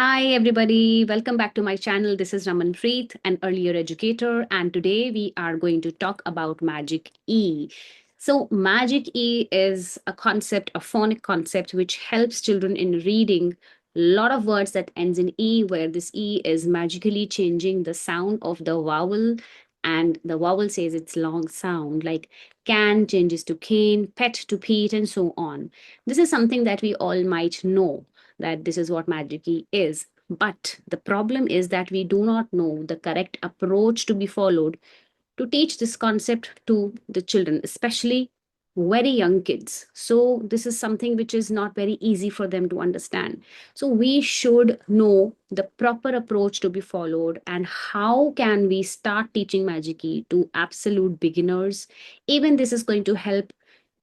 Hi, everybody. Welcome back to my channel. This is Ramanpreet, an earlier educator, and today we are going to talk about Magic E. So, Magic E is a concept, a phonic concept, which helps children in reading a lot of words that ends in E, where this E is magically changing the sound of the vowel, and the vowel says its long sound, like can changes to cane, pet to Pete, and so on. This is something that we all might know that this is what magic key is. But the problem is that we do not know the correct approach to be followed to teach this concept to the children, especially very young kids. So, this is something which is not very easy for them to understand. So, we should know the proper approach to be followed and how can we start teaching magic key to absolute beginners. Even this is going to help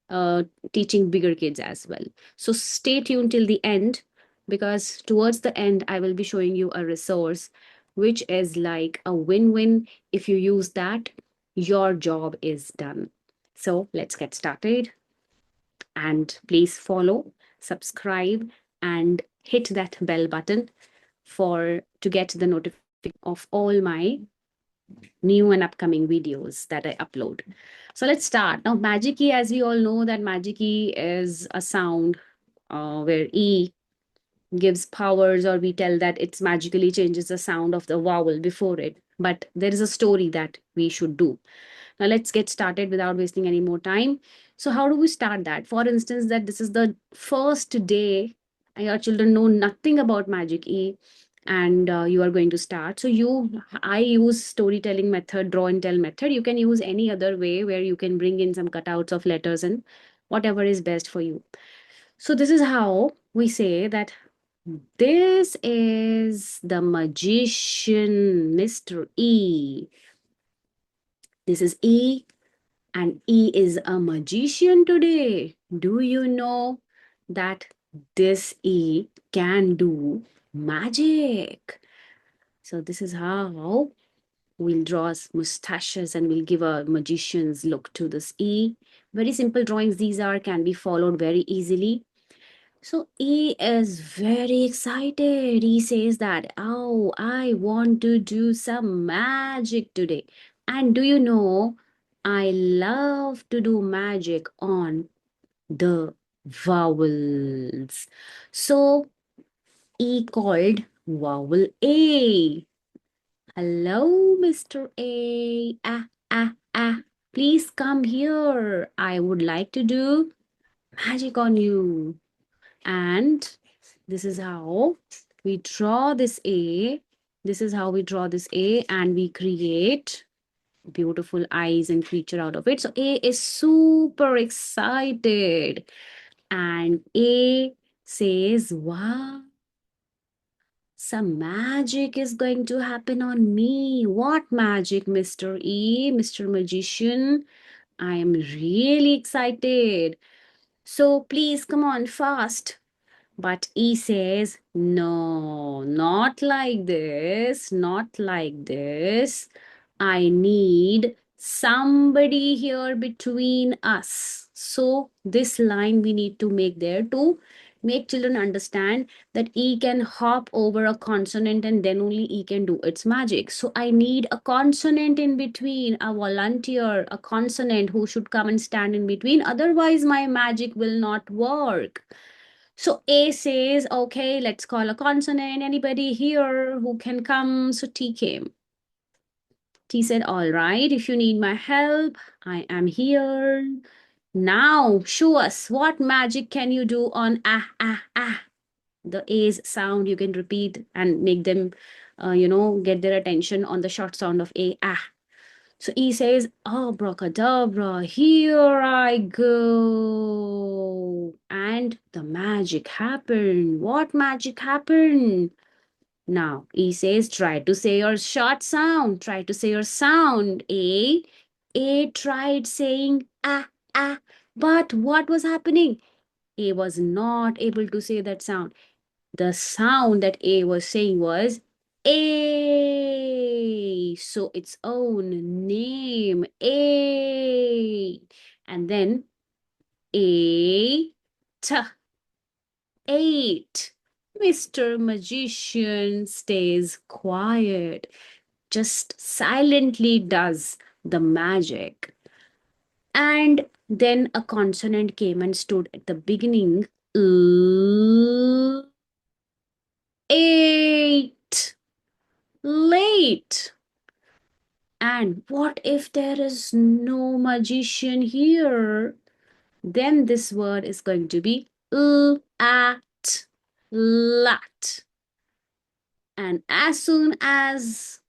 uh, teaching bigger kids as well. So stay tuned till the end because towards the end, I will be showing you a resource which is like a win win. If you use that, your job is done. So let's get started. And please follow, subscribe, and hit that bell button for to get the notification of all my new and upcoming videos that I upload. So let's start. Now, Magic E, as we all know, that Magic E is a sound where E gives powers, or we tell that it's magically changes the sound of the vowel before it. But there is a story that we should do. Now, let's get started without wasting any more time. So, how do we start that? For instance, that this is the first day your children know nothing about Magic E and you are going to start. So, I use storytelling method, draw and tell method. You can use any other way where you can bring in some cutouts of letters and whatever is best for you. So, this is how we say that this is the magician, Mr. E. This is E, and E is a magician today. Do you know that this E can do magic? So, this is how we'll draw mustaches and we'll give a magician's look to this E. Very simple drawings these are, can be followed very easily. So E is very excited. He says that, oh, I want to do some magic today. And do you know, I love to do magic on the vowels. So E called vowel A. Hello, Mr. A. Please come here. I would like to do magic on you. And this is how we draw this A. This is how we draw this A and we create beautiful eyes and creature out of it. So A is super excited. And A says, wow, some magic is going to happen on me. What magic, Mr. E, Mr. Magician? I am really excited. So please come on fast. But he says, no, not like this, not like this. I need somebody here between us. So, this line we need to make there to make children understand that E can hop over a consonant and then only E can do its magic. So, I need a consonant in between, a volunteer, a consonant who should come and stand in between. Otherwise, my magic will not work. So A says, okay, let's call a consonant. Anybody here who can come? So T came. T said, all right, if you need my help, I am here. Now, show us what magic can you do on the A's sound. You can repeat and make them, get their attention on the short sound of A, So he says, abracadabra, here I go. And the magic happened. What magic happened? Now, he says, try to say your short sound. Try to say your sound. A tried saying but what was happening? A was not able to say that sound. The sound that A was saying was A. So its own name, A. And then A, t, 8. Mr. Magician stays quiet, just silently does the magic. And then a consonant came and stood at the beginning. Eight. Late. And what if there is no magician here? Then this word is going to be at, lat. And as soon as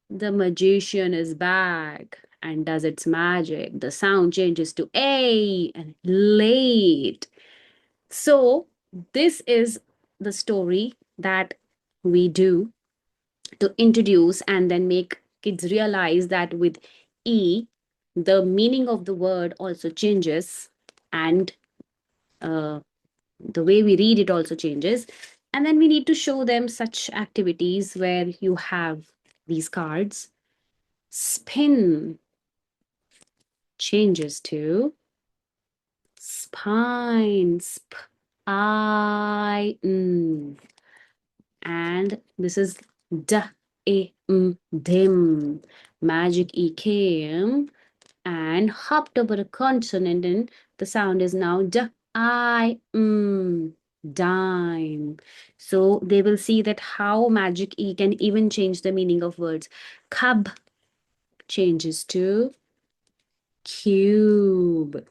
the magician is back and does its magic, the sound changes to A and late. So, this is the story that we do to introduce and then make kids realize that with E, the meaning of the word also changes and uh, the way we read it also changes. And then we need to show them such activities where you have these cards. Spin changes to spine. And this is dim. Magic E came and hopped over a consonant, and the sound is now dime. So they will see that how magic E can even change the meaning of words. Cub changes to cube,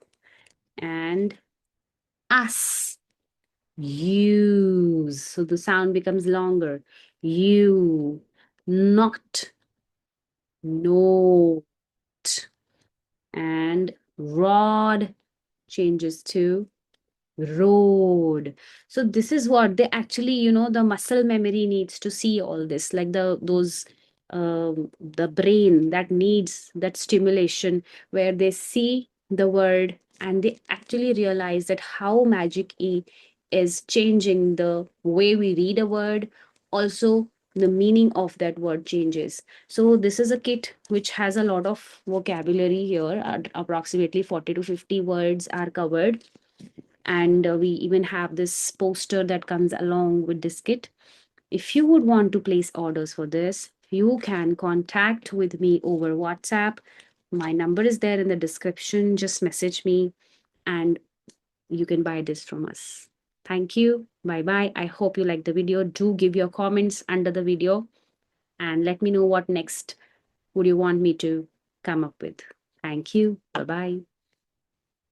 and us use. So the sound becomes longer. You, not, note, and rod changes to road. So this is what they actually, the muscle memory needs to see all this, like the brain that needs that stimulation where they see the word and they actually realize that how magic E is changing the way we read a word. Also, the meaning of that word changes. So this is a kit which has a lot of vocabulary here. Approximately 40 to 50 words are covered, and we even have this poster that comes along with this kit. If you would want to place orders for this, you can contact with me over WhatsApp. My number is there in the description. Just message me and you can buy this from us. Thank you. Bye bye. I hope you like the video. Do give your comments under the video and let me know what next would you want me to come up with. Thank you. Bye bye.